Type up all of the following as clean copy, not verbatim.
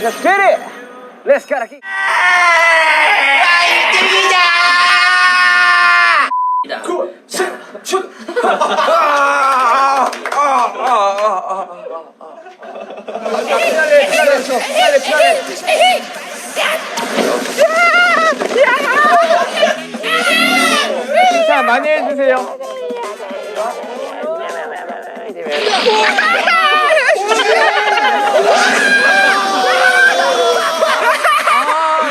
Let's get it! Let's get it! 칭찬 많이 해주세요.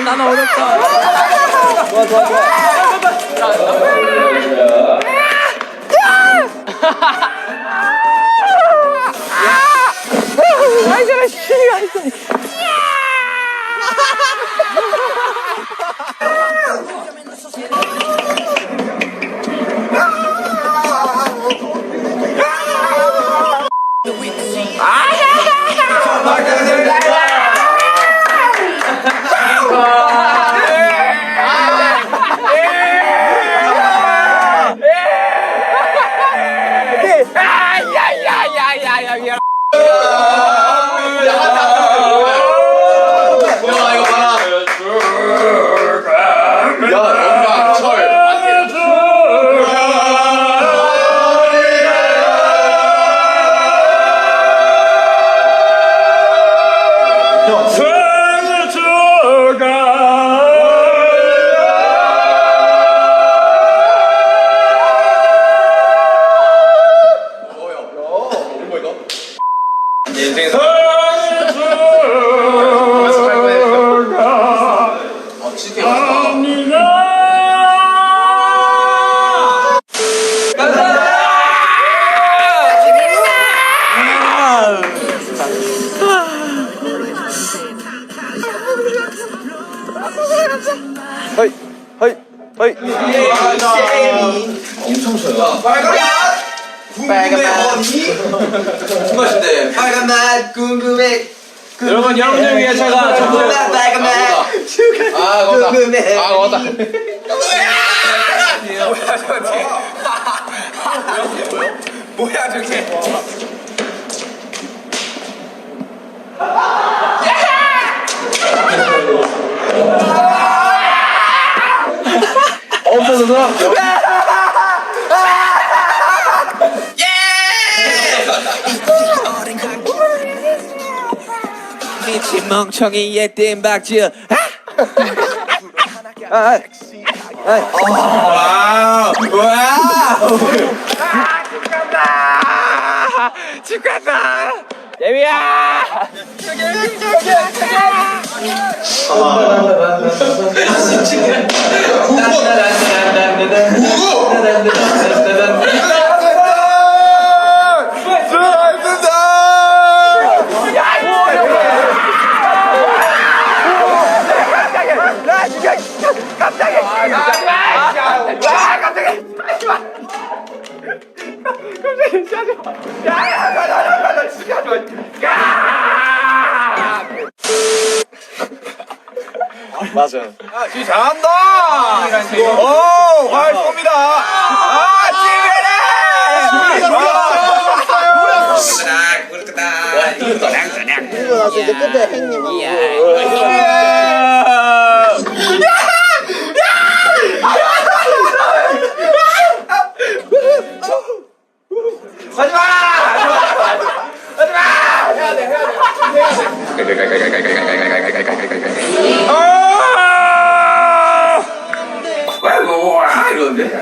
나는 어렵다. 좋아, 좋아, 좋아. 아이, 저래, 쉬가 있어. 허이 허이 허이 엄청 쉬워요. 빨간 맛 무슨 맛인데? 빨간 맛 궁금해. 여러분 여러분들 위해 제가 빨간 맛 궁금해. 아 거다 뭐야 저게 없어져서 미친 멍청이의 땜박질. 집 간다 예비야 맞아. 지 잘한다 오 활쏘입니다 그리고 나서 이제 끝에 행님. 하지마 해야 돼 이러는데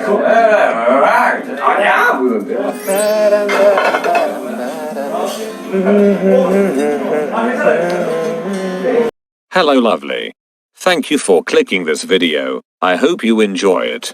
아니야 뭐 이러는데 Hello lovely. Thank you for clicking this video. I hope you enjoy it.